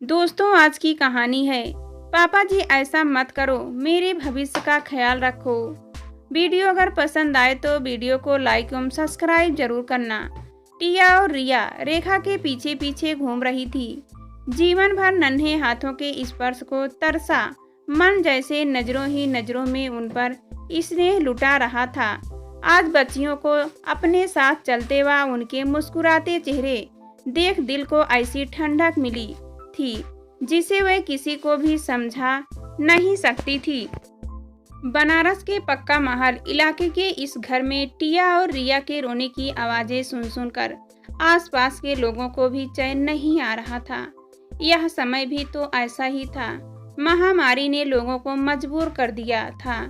दोस्तों, आज की कहानी है पापा जी ऐसा मत करो, मेरे भविष्य का ख्याल रखो। वीडियो अगर पसंद आए तो वीडियो को लाइक एवं सब्सक्राइब जरूर करना। टिया और रिया रेखा के पीछे पीछे घूम रही थी। जीवन भर नन्हे हाथों के स्पर्श को तरसा मन जैसे नजरों ही नजरों में उन पर स्नेह लुटा रहा था। आज बच्चियों को अपने साथ चलते व उनके मुस्कुराते चेहरे देख दिल को ऐसी ठंडक मिली थी जिसे वह किसी को भी समझा नहीं सकती थी। बनारस के पक्का महल इलाके के इस घर में टिया और रिया के रोने की आवाजें सुनकर आसपास के लोगों को भी चैन नहीं आ रहा था। यह समय भी तो ऐसा ही था। महामारी ने लोगों को मजबूर कर दिया था।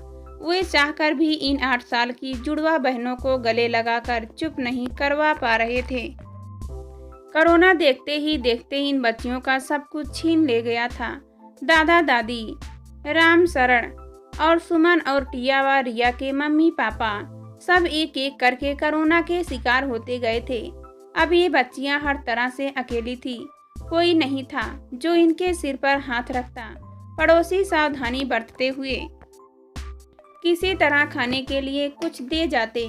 वे चाहकर भी इन 8 साल की जुड़वा बहनों को गले लगाकर चुप नहीं करवा पा रहे थे। कोरोना देखते ही देखते इन बच्चियों का सब कुछ छीन ले गया था। दादा दादी, राम शरण और सुमन और टिया व रिया के मम्मी पापा सब एक एक करके कोरोना के शिकार होते गए थे। अब ये बच्चियां हर तरह से अकेली थी। कोई नहीं था जो इनके सिर पर हाथ रखता। पड़ोसी सावधानी बरतते हुए किसी तरह खाने के लिए कुछ दे जाते।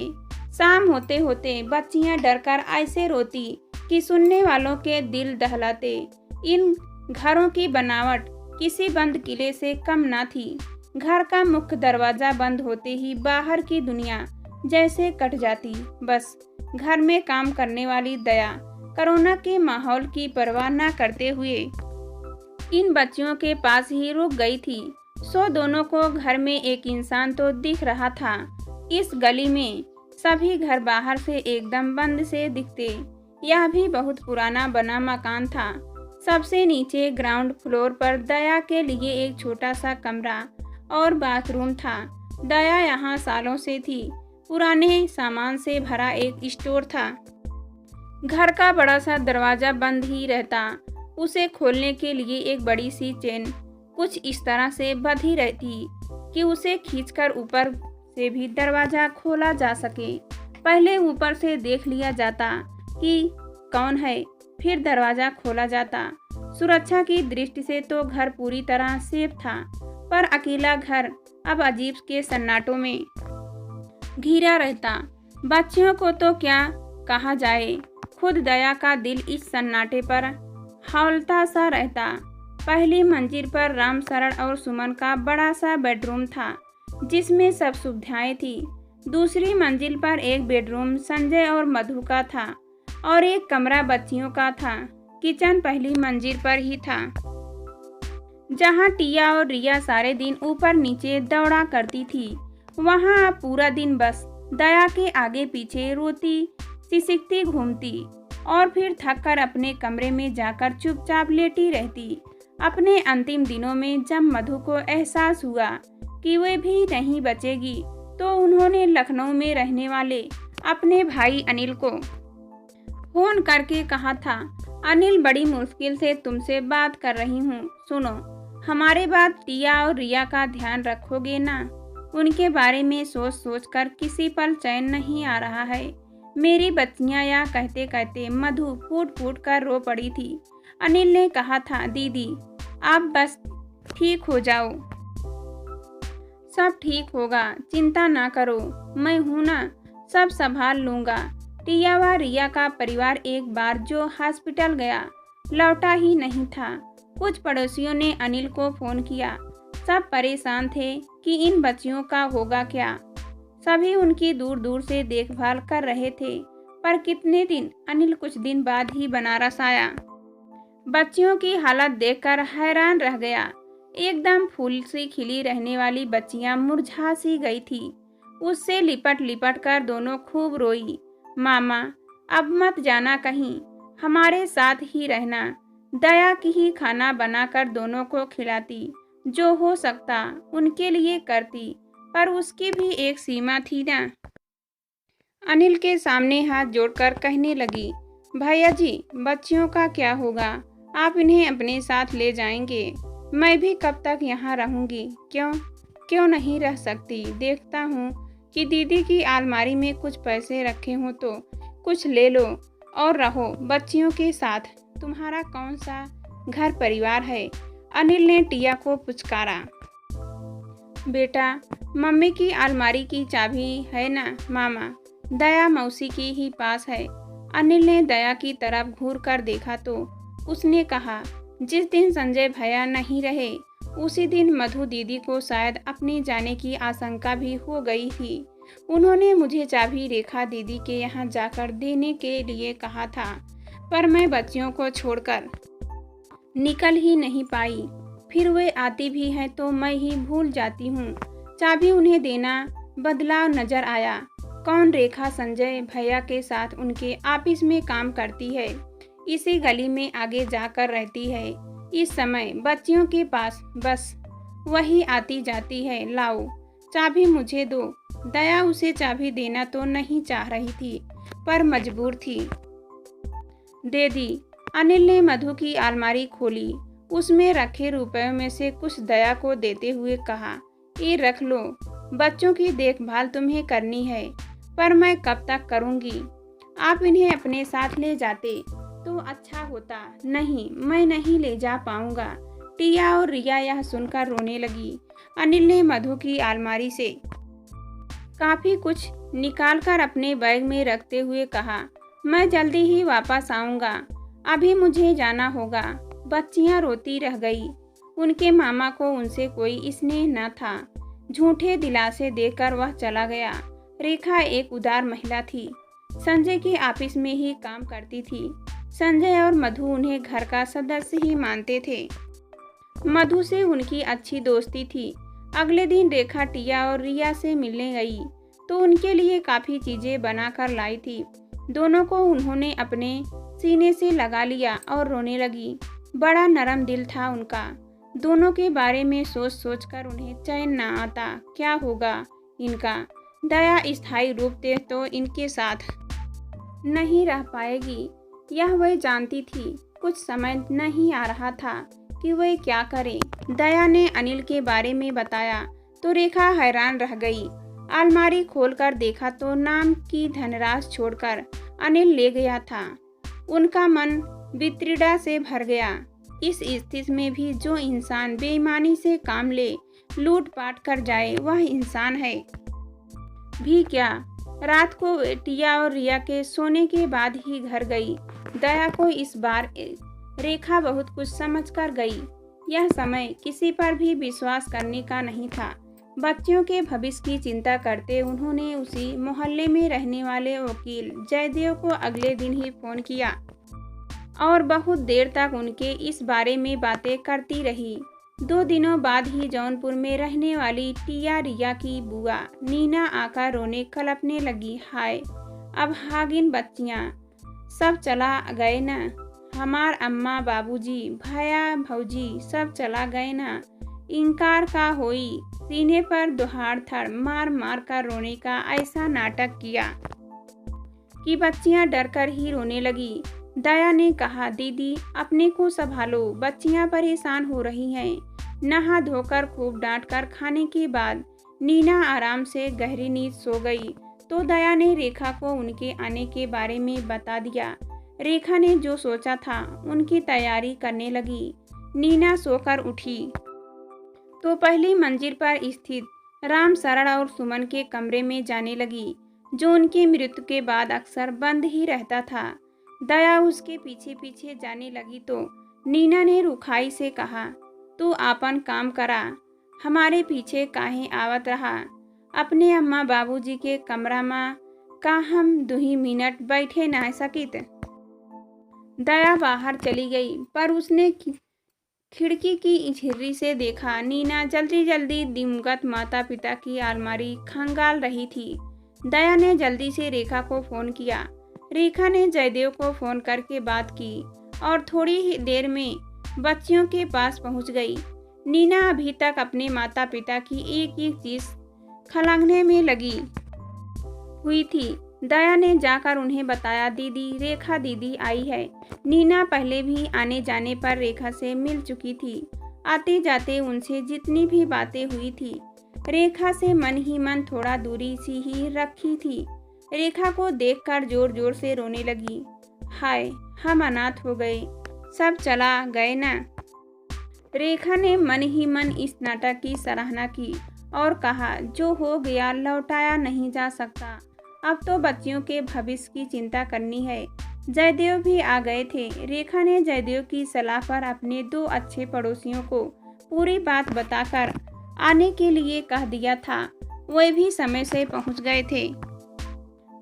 शाम होते होते बच्चियां डरकर ऐसे रोती कि सुनने वालों के दिल दहलाते। इन घरों की बनावट किसी बंद किले से कम न थी। घर का मुख्य दरवाजा बंद होते ही बाहर की दुनिया जैसे कट जाती। बस घर में काम करने वाली दया कोरोना के माहौल की परवाह न करते हुए इन बच्चियों के पास ही रुक गई थी। सो दोनों को घर में एक इंसान तो दिख रहा था। इस गली में सभी घर बाहर से एकदम बंद से दिखते। यह भी बहुत पुराना बना मकान था। सबसे नीचे ग्राउंड फ्लोर पर दया के लिए एक छोटा सा कमरा और बाथरूम था। दया यहाँ सालों से थी। पुराने सामान से भरा एक स्टोर था। घर का बड़ा सा दरवाजा बंद ही रहता। उसे खोलने के लिए एक बड़ी सी चेन कुछ इस तरह से बंधी रहती कि उसे खींचकर ऊपर से भी दरवाजा खोला जा सके। पहले ऊपर से देख लिया जाता कि कौन है, फिर दरवाजा खोला जाता। सुरक्षा की दृष्टि से तो घर पूरी तरह सेफ था, पर अकेला घर अब अजीब के सन्नाटों में घिरा रहता। बच्चियों को तो क्या कहा जाए, खुद दया का दिल इस सन्नाटे पर हौलता सा रहता। पहली मंजिल पर राम शरण और सुमन का बड़ा सा बेडरूम था जिसमें सब सुविधाएं थी। दूसरी मंजिल पर एक बेडरूम संजय और मधु का था और एक कमरा बच्चियों का था। किचन पहली मंजिल पर ही था जहां टिया और रिया सारे दिन ऊपर नीचे दौड़ा करती थी। वहां अब पूरा दिन बस दया के आगे पीछे रोती सिसकती घूमती और फिर थककर अपने कमरे में जाकर चुपचाप लेटी रहती। अपने अंतिम दिनों में जब मधु को एहसास हुआ कि वे भी नहीं बचेगी तो उन्होंने लखनऊ में रहने वाले अपने भाई अनिल को फोन करके कहा था, अनिल बड़ी मुश्किल से तुमसे बात कर रही हूँ, सुनो। हमारे बाद टिया और रिया का ध्यान रखोगे ना? उनके बारे में सोच सोच कर किसी पल चैन नहीं आ रहा है। मेरी बच्चियाँ, या कहते कहते मधु फूट फूट कर रो पड़ी थी। अनिल ने कहा था, दीदी आप बस ठीक हो जाओ, सब ठीक होगा, चिंता ना करो, मैं हूं ना, सब संभाल लूंगा। टिया व रिया का परिवार एक बार जो हॉस्पिटल गया लौटा ही नहीं था। कुछ पड़ोसियों ने अनिल को फोन किया। सब परेशान थे कि इन बच्चियों का होगा क्या। सभी उनकी दूर दूर से देखभाल कर रहे थे। पर कितने दिन, अनिल कुछ दिन बाद ही बनारस आया। बच्चियों की हालत देखकर हैरान रह गया। एकदम फूल सी खिली रहने वाली बच्चियां मुरझा सी गई थी। उससे लिपट लिपट कर दोनों खूब रोई। मामा अब मत जाना कहीं, हमारे साथ ही रहना। दया की ही खाना बनाकर दोनों को खिलाती, जो हो सकता उनके लिए करती, पर उसकी भी एक सीमा थी ना। अनिल के सामने हाथ जोड़कर कहने लगी, भैया जी बच्चियों का क्या होगा, आप इन्हें अपने साथ ले जाएंगे? मैं भी कब तक यहाँ रहूँगी? क्यों नहीं रह सकती? देखता हूँ कि दीदी की अलमारी में कुछ पैसे रखे हों तो कुछ ले लो और रहो बच्चियों के साथ। तुम्हारा कौन सा घर परिवार है। अनिल ने टिया को पुचकारा। बेटा, मम्मी की अलमारी की चाबी है ना मामा? दया मौसी की ही पास है। अनिल ने दया की तरफ घूर कर देखा तो उसने कहा, जिस दिन संजय भैया नहीं रहे उसी दिन मधु दीदी को शायद अपने जाने की आशंका भी हो गई थी। उन्होंने मुझे चाबी रेखा दीदी के यहाँ जाकर देने के लिए कहा था, पर मैं बच्चियों को छोड़कर निकल ही नहीं पाई। फिर वे आती भी हैं तो मैं ही भूल जाती हूँ। चाबी उन्हें देना बदलाव नजर आया। कौन? रेखा संजय भैया के साथ उनके ऑफिस में काम करती है। इसी गली में आगे जाकर रहती है। इस समय बच्चियों के पास बस वही आती जाती है। लाओ चाबी मुझे दो। दया उसे चाबी देना तो नहीं चाह रही थी, पर मजबूर थी। दे दी। अनिल ने मधु की अलमारी खोली। उसमें रखे रुपयों में से कुछ दया को देते हुए कहा, ये रख लो, बच्चों की देखभाल तुम्हें करनी है, पर मैं कब तक करूँगी? आप इन्हें अपने साथ ले जाते तो अच्छा होता। नहीं, मैं नहीं ले जा पाऊँगा। टिया और रिया यह सुनकर रोने लगी। अनिल ने मधु की अलमारी से काफ़ी कुछ निकालकर अपने बैग में रखते हुए कहा, मैं जल्दी ही वापस आऊँगा, अभी मुझे जाना होगा। बच्चियाँ रोती रह गई। उनके मामा को उनसे कोई स्नेह न था। झूठे दिलासे देकर वह चला गया। रेखा एक उदार महिला थी। संजय के ऑफिस में ही काम करती थी। संजय और मधु उन्हें घर का सदस्य ही मानते थे। मधु से उनकी अच्छी दोस्ती थी। अगले दिन रेखा टिया और रिया से मिलने गई तो उनके लिए काफ़ी चीज़ें बनाकर लाई थी। दोनों को उन्होंने अपने सीने से लगा लिया और रोने लगी। बड़ा नरम दिल था उनका। दोनों के बारे में सोच सोच कर उन्हें चैन न आता। क्या होगा इनका? दया स्थायी रूप से तो इनके साथ नहीं रह पाएगी, यह वह जानती थी। कुछ समझ नहीं आ रहा था कि वह क्या करे। दया ने अनिल के बारे में बताया तो रेखा हैरान रह गई। अलमारी खोलकर देखा तो नाम की धनराशि छोड़कर अनिल ले गया था। उनका मन वितृष्णा से भर गया। इस स्थिति में भी जो इंसान बेईमानी से काम ले, लूटपाट कर जाए, वह इंसान है भी क्या? रात को टिया और रिया के सोने के बाद ही घर गई। दया को इस बार रेखा बहुत कुछ समझ कर गई। यह समय किसी पर भी विश्वास करने का नहीं था। बच्चियों के भविष्य की चिंता करते उन्होंने उसी मोहल्ले में रहने वाले वकील जयदेव को अगले दिन ही फोन किया और बहुत देर तक उनके इस बारे में बातें करती रही। 2 दिनों बाद ही जौनपुर में रहने वाली टिया रिया की बुआ नीना आकर रोने कलपने लगी। हाय, अब हागिन बच्चियाँ सब चला गए ना। हमार अम्मा बाबूजी भैया भौजी सब चला गए ना। इनकार का होई। सीने पर दुहाड़ थड़ मार मार कर रोने का ऐसा नाटक किया कि बच्चियां डरकर ही रोने लगी। दया ने कहा, दीदी अपने को संभालो, बच्चियां परेशान हो रही हैं। नहा धोकर खूब डांट कर खाने के बाद नीना आराम से गहरी नींद सो गई तो दया ने रेखा को उनके आने के बारे में बता दिया। रेखा ने जो सोचा था उनकी तैयारी करने लगी। नीना सोकर उठी तो पहली मंजिल पर स्थित राम शरण और सुमन के कमरे में जाने लगी, जो उनकी मृत्यु के बाद अक्सर बंद ही रहता था। दया उसके पीछे पीछे जाने लगी तो नीना ने रुखाई से कहा, तू आपन काम करा, हमारे पीछे काहे आवत रहा। अपने अम्मा बाबूजी के कमरा में का हम 2 मिनट बैठे ना सकित। दया बाहर चली गई, पर उसने खिड़की की झिर्री से देखा नीना जल्दी जल्दी दिवंगत माता पिता की अलमारी खंगाल रही थी। दया ने जल्दी से रेखा को फोन किया। रेखा ने जयदेव को फोन करके बात की और थोड़ी ही देर में बच्चियों के पास पहुंच गई। नीना अभी तक अपने माता पिता की एक एक चीज खलंगने में लगी हुई थी। दया ने जाकर उन्हें बताया, दीदी रेखा दीदी आई है। नीना पहले भी आने जाने पर रेखा से मिल चुकी थी। आते जाते उनसे जितनी भी बातें हुई थी, रेखा से मन ही मन थोड़ा दूरी सी ही रखी थी। रेखा को देखकर जोर जोर से रोने लगी। हाय, हम अनाथ हो गए। सब चला गए ना। रेखा ने मन ही मन इस नाटक की सराहना की और कहा, जो हो गया लौटाया नहीं जा सकता। अब तो बच्चियों के भविष्य की चिंता करनी है। जयदेव भी आ गए थे। रेखा ने जयदेव की सलाह पर अपने 2 अच्छे पड़ोसियों को पूरी बात बताकर आने के लिए कह दिया था। वे भी समय से पहुंच गए थे।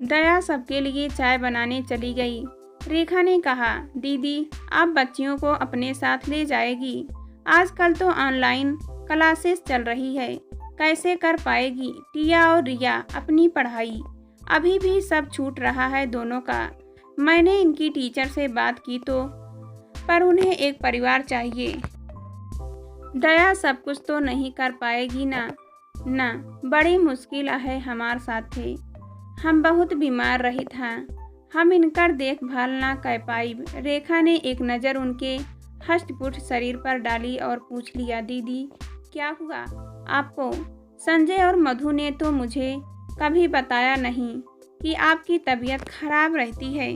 दया सबके लिए चाय बनाने चली गई। रेखा ने कहा, दीदी आप बच्चियों को अपने साथ ले जाएगी? आजकल तो ऑनलाइन क्लासेस चल रही है, कैसे कर पाएगी टिया और रिया अपनी पढ़ाई? अभी भी सब छूट रहा है दोनों का। मैंने इनकी टीचर से बात की तो, पर उन्हें एक परिवार चाहिए। दया सब कुछ तो नहीं कर पाएगी ना। ना, बड़ी मुश्किल है हमारे साथ थे। हम बहुत बीमार रही था, हम इनकर देखभाल ना कर पाई। रेखा ने एक नज़र उनके हष्ट-पुष्ट शरीर पर डाली और पूछ लिया, दीदी क्या हुआ आपको? संजय और मधु ने तो मुझे कभी बताया नहीं कि आपकी तबीयत खराब रहती है।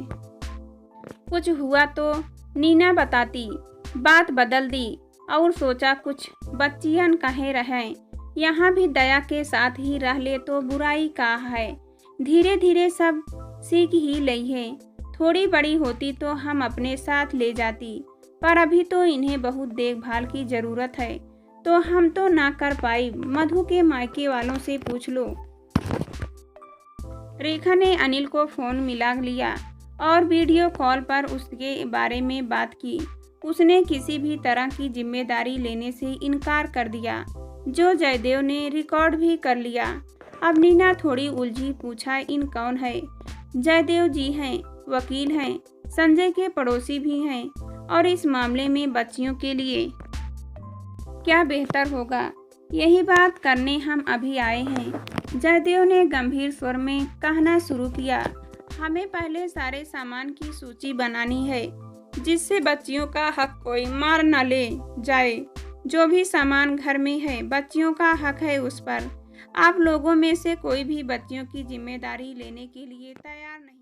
कुछ हुआ तो नीना बताती। बात बदल दी और सोचा कुछ बच्चियां कहे रहें, यहाँ भी दया के साथ ही रह ले तो बुराई का है। धीरे धीरे सब सीख ही ली है। थोड़ी बड़ी होती तो हम अपने साथ ले जाती, पर अभी तो इन्हें बहुत देखभाल की ज़रूरत है, तो हम तो ना कर पाई। मधु के मायके वालों से पूछ लो। रेखा ने अनिल को फ़ोन मिला लिया और वीडियो कॉल पर उसके बारे में बात की। उसने किसी भी तरह की जिम्मेदारी लेने से इनकार कर दिया, जो जयदेव ने रिकॉर्ड भी कर लिया। अब नीना थोड़ी उलझी, पूछा, इन कौन है? जयदेव जी हैं, वकील हैं, संजय के पड़ोसी भी हैं, और इस मामले में बच्चियों के लिए क्या बेहतर होगा, यही बात करने हम अभी आए हैं। जयदेव ने गंभीर स्वर में कहना शुरू किया, हमें पहले सारे सामान की सूची बनानी है, जिससे बच्चियों का हक कोई मार न ले जाए। जो भी सामान घर में है, बच्चियों का हक है उस पर। आप लोगों में से कोई भी बच्चियों की जिम्मेदारी लेने के लिए तैयार नहीं।